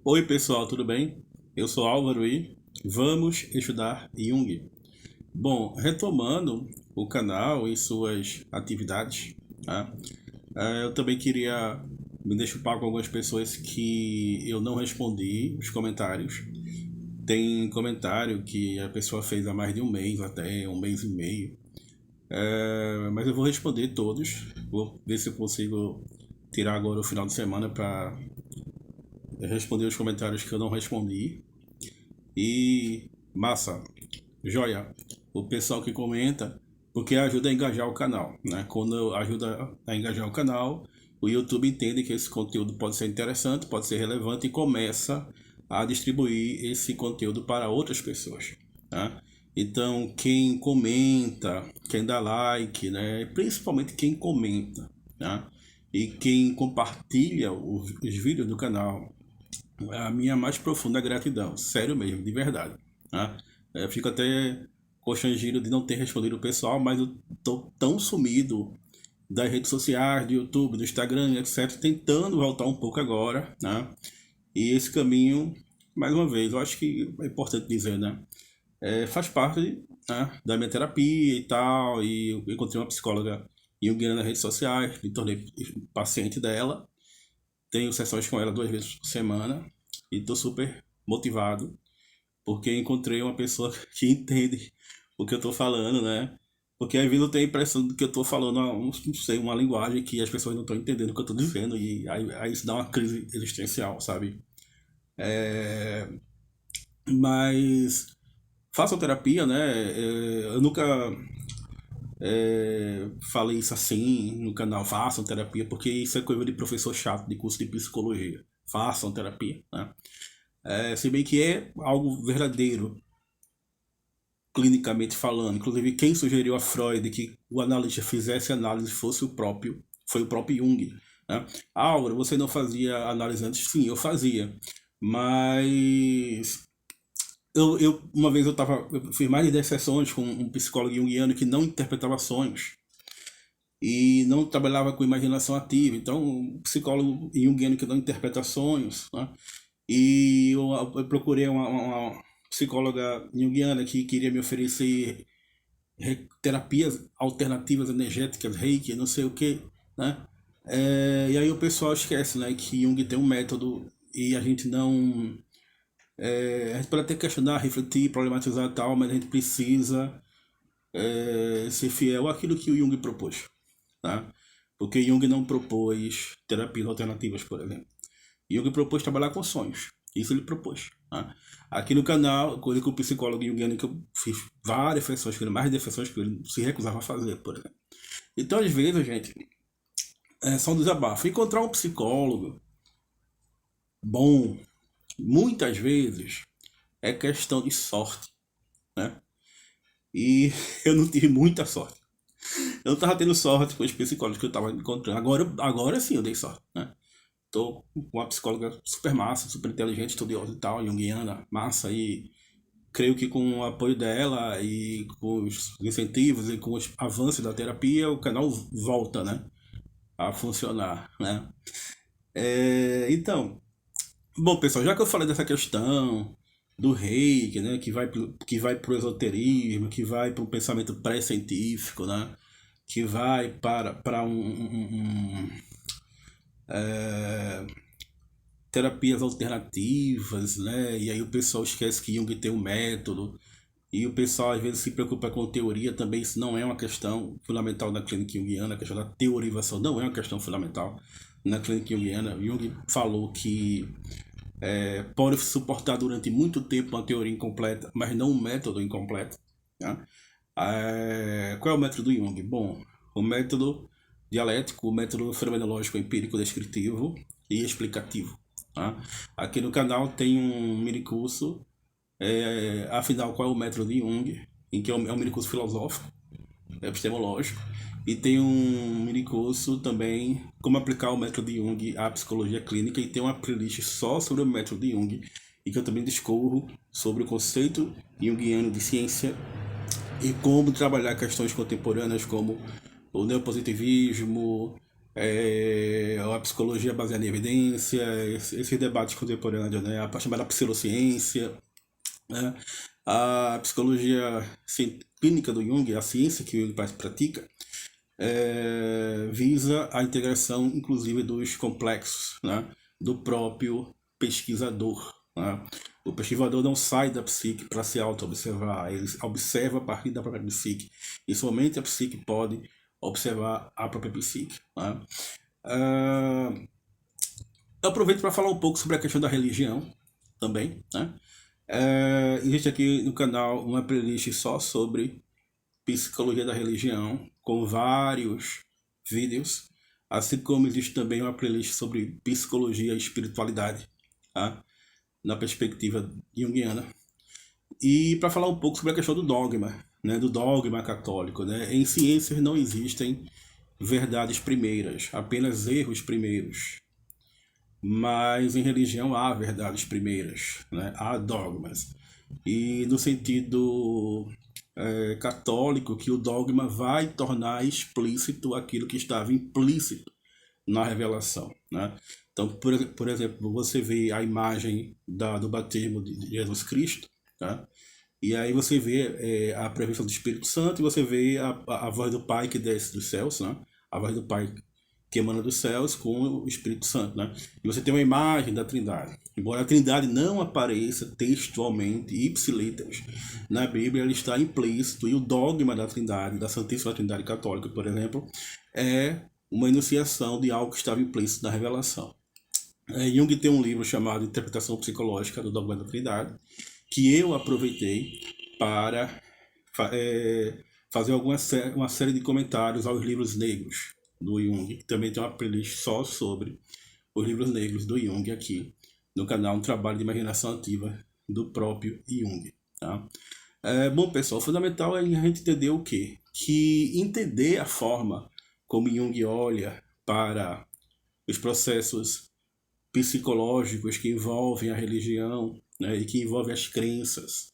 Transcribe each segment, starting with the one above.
Oi pessoal, tudo bem? Eu sou Álvaro e vamos estudar Jung. Bom, retomando o canal e suas atividades, tá? Eu também queria me desculpar com algumas pessoas que eu não respondi os comentários. Tem comentário que a pessoa fez há mais de um mês, até um mês e meio. Mas eu vou responder todos. Vou ver se eu consigo tirar agora o final de semana para responder os comentários que eu não respondi. E massa, joia. O pessoal que comenta, porque ajuda a engajar o canal, né? Quando ajuda a engajar o canal, o YouTube entende que esse conteúdo pode ser interessante, pode ser relevante e começa a distribuir esse conteúdo para outras pessoas, tá? Então, quem comenta, quem dá like, né? Principalmente quem comenta, tá? E quem compartilha os vídeos do canal, a minha mais profunda gratidão, sério mesmo, de verdade. Tá? Eu fico até constrangido de não ter respondido o pessoal, mas eu tô tão sumido das redes sociais, do YouTube, do Instagram, etc., tentando voltar um pouco agora, né? E esse caminho, mais uma vez, eu acho que é importante dizer, né? Faz parte, né, da minha terapia e tal, e eu encontrei uma psicóloga junguiana nas redes sociais, me tornei paciente dela, tenho sessões com ela 2 vezes por semana e estou super motivado porque encontrei uma pessoa que entende o que eu estou falando, né? Porque às vezes eu tenho a impressão de que eu estou falando, não sei, uma linguagem que as pessoas não estão entendendo o que eu estou dizendo e aí isso dá uma crise existencial, sabe? É, mas façam terapia, né? Eu nunca falei isso assim no canal, façam terapia, porque isso é coisa de professor chato de curso de psicologia. Façam terapia, né? Se bem que é algo verdadeiro, clinicamente falando. Inclusive, quem sugeriu a Freud que o analista fizesse análise foi o próprio Jung. Né? Álvaro, você não fazia análise antes? Sim, eu fazia. Mas uma vez eu fiz mais de 10 sessões com um psicólogo junguiano que não interpretava sonhos e não trabalhava com imaginação ativa. Então, um psicólogo junguiano que não interpreta sonhos, né? E eu procurei uma psicóloga junguiana que queria me oferecer terapias alternativas energéticas, reiki, não sei o que, né? E aí o pessoal esquece, né, que Jung tem um método e a gente não. A gente pode até questionar, refletir, problematizar e tal, mas a gente precisa ser fiel àquilo que o Jung propôs, tá? Porque Jung não propôs terapias alternativas, por exemplo. Jung propôs trabalhar com sonhos. Isso ele propôs. Tá? Aqui no canal, coisa que o psicólogo junguiano, que eu fiz várias sessões com ele, mais defensões que ele se recusava a fazer, por exemplo. Então, às vezes, gente, é só um desabafo. Encontrar um psicólogo bom, muitas vezes, é questão de sorte, né? E eu não tive muita sorte. Eu não estava tendo sorte com os psicólogos que eu estava encontrando. Agora sim eu dei sorte, né? Tô com uma psicóloga super massa, super inteligente, estudiosa e tal, junguiana, massa, e creio que com o apoio dela e com os incentivos e com os avanços da terapia, o canal volta, né, a funcionar, né? Então, bom, pessoal, já que eu falei dessa questão do reiki, né, que vai pro esoterismo, que vai para o pensamento pré-científico, né, que vai para terapias alternativas, né? E aí o pessoal esquece que Jung tem um método. E o pessoal às vezes se preocupa com teoria também. Isso não é uma questão fundamental na clínica junguiana. A questão da teorização não é uma questão fundamental na clínica junguiana. Jung falou que pode suportar durante muito tempo uma teoria incompleta, mas não um método incompleto. Tá? Qual é o método do Jung? Bom, o método dialético, o método fenomenológico empírico descritivo e explicativo. Tá? Aqui no canal tem um mini curso, afinal, qual é o método de Jung, em que é um mini curso filosófico, epistemológico, e tem um mini curso também, como aplicar o método de Jung à psicologia clínica, e tem uma playlist só sobre o método de Jung, e que eu também discorro sobre o conceito junguiano de ciência e como trabalhar questões contemporâneas como o neopositivismo, a psicologia baseada em evidência, esse debate contemporâneo, né, a chamada pseudociência, né, a psicologia clínica do Jung, a ciência que o Jung pratica, visa a integração, inclusive, dos complexos, né, do próprio pesquisador. Né? O pesquisador não sai da psique para se auto-observar, ele observa a partir da própria psique. E somente a psique pode observar a própria psique. Né? Eu aproveito para falar um pouco sobre a questão da religião também. Né? Existe aqui no canal uma playlist só sobre psicologia da religião, com vários vídeos, assim como existe também uma playlist sobre psicologia e espiritualidade, tá? Na perspectiva junguiana. E para falar um pouco sobre a questão do dogma, né, do dogma católico. Né? Em ciências não existem verdades primeiras, apenas erros primeiros. Mas em religião há verdades primeiras, né? Há dogmas. E no sentido católico, que o dogma vai tornar explícito aquilo que estava implícito na revelação. Né? Então, por exemplo, você vê a imagem do batismo de Jesus Cristo, tá? E aí você vê a presença do Espírito Santo e você vê a voz do Pai que desce dos céus, né? A voz do Pai que emana dos céus com o Espírito Santo. Né? E você tem uma imagem da Trindade. Embora a Trindade não apareça textualmente, ipsiliteris, na Bíblia ele está implícito, e o dogma da Trindade, da Santíssima Trindade Católica, por exemplo, é uma enunciação de algo que estava implícito na revelação. Jung tem um livro chamado Interpretação Psicológica do Dogma da Trindade, que eu aproveitei para fazer uma série de comentários aos livros negros do Jung, que também tem uma playlist só sobre os livros negros do Jung aqui no canal, um trabalho de imaginação ativa do próprio Jung. Tá? Bom, pessoal, o fundamental é a gente entender o quê? Que entender a forma como Jung olha para os processos psicológicos que envolvem a religião, né, e que envolvem as crenças,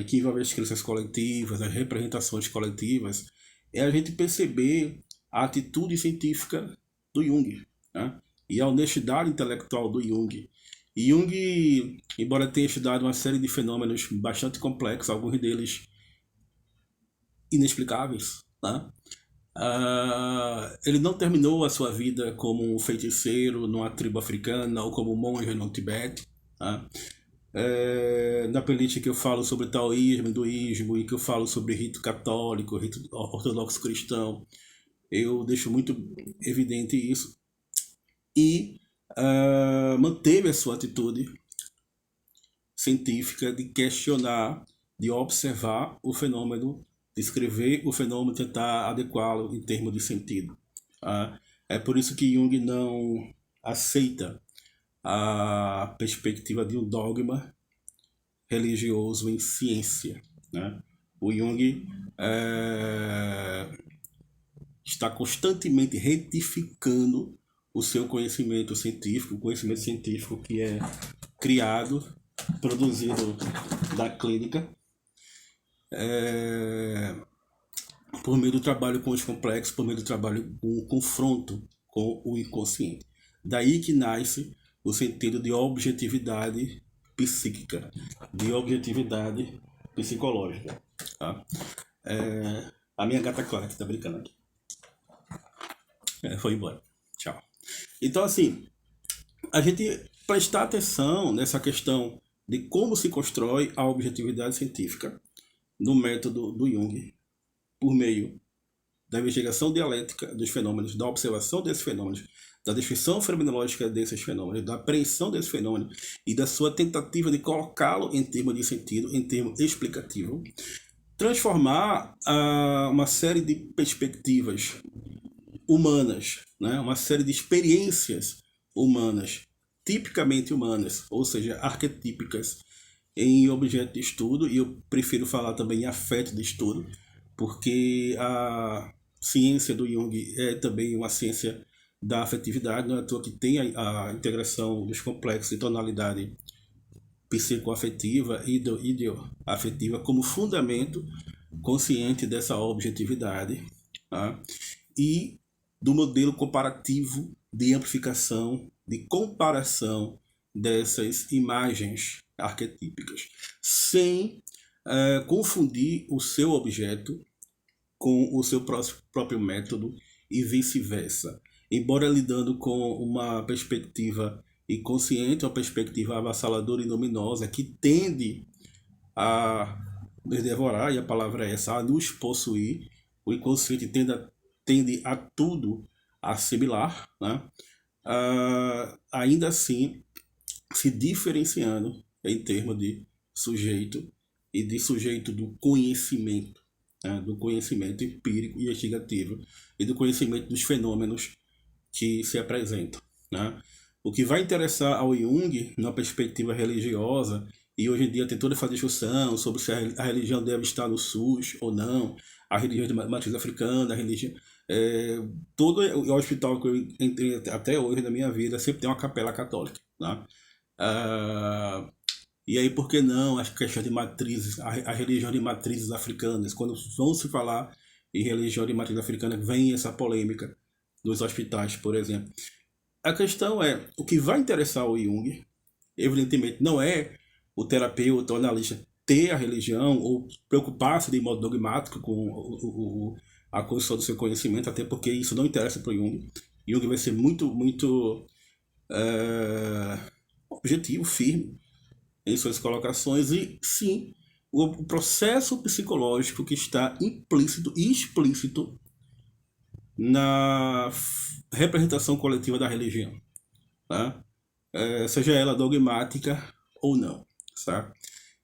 que envolvem as crenças coletivas, as representações coletivas, é a gente perceber a atitude científica do Jung, né, e a honestidade intelectual do Jung. E Jung, embora tenha estudado uma série de fenômenos bastante complexos, alguns deles inexplicáveis, né, ele não terminou a sua vida como um feiticeiro numa tribo africana ou como um monge no Tibete. Tá? Na playlist que eu falo sobre taoísmo, hinduísmo, e que eu falo sobre rito católico, rito ortodoxo cristão, eu deixo muito evidente isso. E manteve a sua atitude científica de questionar, de observar o fenômeno, descrever o fenômeno, tentar adequá-lo em termos de sentido. É por isso que Jung não aceita a perspectiva de um dogma religioso em ciência. Né? O Jung está constantemente retificando o seu conhecimento científico, o conhecimento científico que é criado, produzido da clínica, por meio do trabalho com os complexos, por meio do trabalho com o confronto com o inconsciente. Daí que nasce o sentido de objetividade psíquica, de objetividade psicológica. Tá? A minha gata Clara que tá brincando aqui. Foi embora. Tchau. Então, assim, a gente prestar atenção nessa questão de como se constrói a objetividade científica no método do Jung, por meio da investigação dialética dos fenômenos, da observação desses fenômenos, da descrição fenomenológica desses fenômenos, da apreensão desse fenômeno e da sua tentativa de colocá-lo em termos de sentido, em termos explicativo, transformar uma série de perspectivas humanas, né? Uma série de experiências humanas, tipicamente humanas, ou seja, arquetípicas, em objeto de estudo, e eu prefiro falar também em afeto de estudo, porque a ciência do Jung é também uma ciência da afetividade, não é à toa que tem a integração dos complexos de tonalidade psicoafetiva e ideoafetiva como fundamento consciente dessa objetividade. Tá? E do modelo comparativo de amplificação, de comparação dessas imagens arquetípicas, sem confundir o seu objeto com o seu próprio método e vice-versa. Embora lidando com uma perspectiva inconsciente, uma perspectiva avassaladora e luminosa que tende a nos devorar, e a palavra é essa, a nos possuir, o inconsciente tende a tudo assimilar, né? Ainda assim se diferenciando em termos de sujeito e de sujeito do conhecimento, né? Do conhecimento empírico e investigativo e do conhecimento dos fenômenos que se apresentam, né? O que vai interessar ao Jung, na perspectiva religiosa, e hoje em dia tem toda essa discussão sobre se a religião deve estar no SUS ou não, a religião de matriz africana, a religião... todo o hospital que eu entrei até hoje na minha vida sempre tem uma capela católica, né? E aí, por que não as questões de matrizes, a religião de matrizes africanas? Quando vão se falar em religião de matriz africana, vem essa polêmica dos hospitais, por exemplo. A questão é, o que vai interessar o Jung, evidentemente, não é o terapeuta ou analista ter a religião ou preocupar-se de modo dogmático com a construção do seu conhecimento, até porque isso não interessa para o Jung. Jung vai ser muito objetivo, firme em suas colocações e, sim, o processo psicológico que está implícito e explícito na representação coletiva da religião, tá? Seja ela dogmática ou não, certo?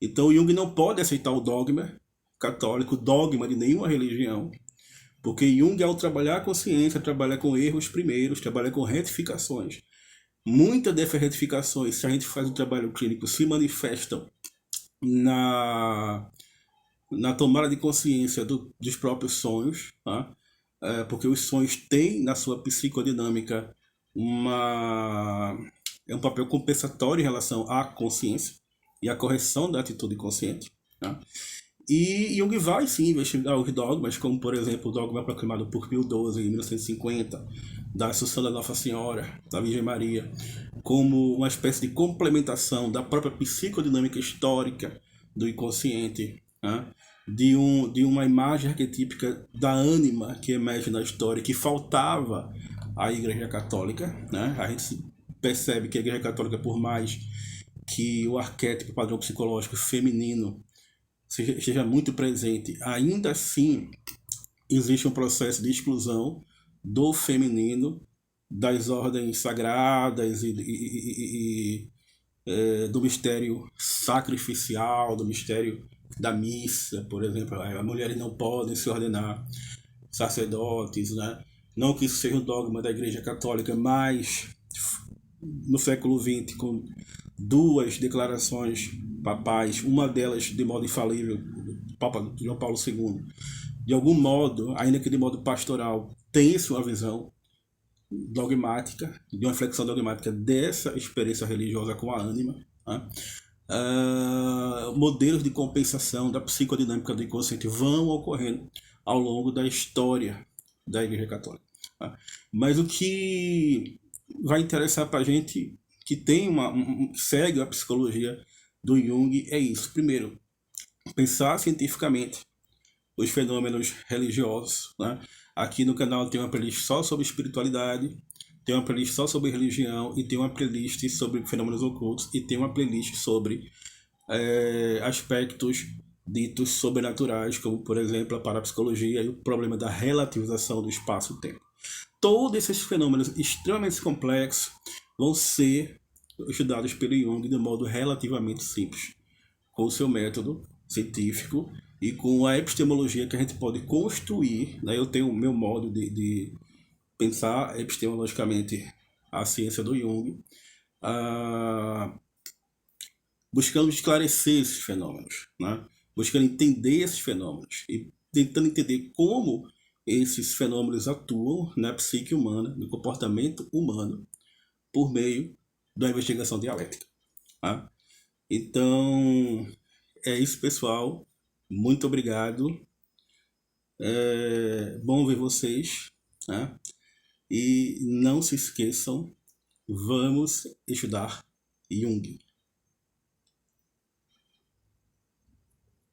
Então Jung não pode aceitar o dogma católico, o dogma de nenhuma religião, porque Jung, ao trabalhar a consciência, trabalha com erros primeiros, trabalha com retificações. Muitas dessas retificações, se a gente faz o trabalho clínico, se manifestam na tomada de consciência dos próprios sonhos, tá? Porque os sonhos têm na sua psicodinâmica um papel compensatório em relação à consciência e à correção da atitude consciente, tá? E Jung vai sim investigar os dogmas, como por exemplo o dogma proclamado por Pio XII em 1950, da Assunção da Nossa Senhora, da Virgem Maria, como uma espécie de complementação da própria psicodinâmica histórica do inconsciente, né? de uma imagem arquetípica da ânima que emerge na história, que faltava à Igreja Católica, né? A gente percebe que a Igreja Católica, por mais que o arquétipo padrão psicológico feminino seja muito presente, ainda assim existe um processo de exclusão do feminino das ordens sagradas e do mistério sacrificial, do mistério da missa, por exemplo. As mulheres não podem se ordenar sacerdotes, né? Não que isso seja um dogma da Igreja Católica, mas no século XX, com duas declarações papais, uma delas de modo infalível, Papa João Paulo II, de algum modo, ainda que de modo pastoral, tem-se uma visão dogmática, de uma reflexão dogmática dessa experiência religiosa com a ânima, né? Modelos de compensação da psicodinâmica do inconsciente vão ocorrendo ao longo da história da Igreja Católica, né? Mas o que vai interessar para a gente que tem segue a psicologia do Jung é isso. Primeiro, pensar cientificamente os fenômenos religiosos, né? Aqui no canal tem uma playlist só sobre espiritualidade, tem uma playlist só sobre religião e tem uma playlist sobre fenômenos ocultos e tem uma playlist sobre aspectos ditos sobrenaturais, como por exemplo a parapsicologia e o problema da relativização do espaço-tempo. Todos esses fenômenos extremamente complexos vão ser estudados pelo Jung de modo relativamente simples, com o seu método científico e com a epistemologia que a gente pode construir, né? Eu tenho o meu modo de pensar epistemologicamente a ciência do Jung, buscando esclarecer esses fenômenos, né? Buscando entender esses fenômenos e tentando entender como esses fenômenos atuam na psique humana, no comportamento humano, por meio da investigação dialética, tá? Então, é isso, pessoal. Muito obrigado. Bom ver vocês, né? E não se esqueçam, vamos estudar Jung.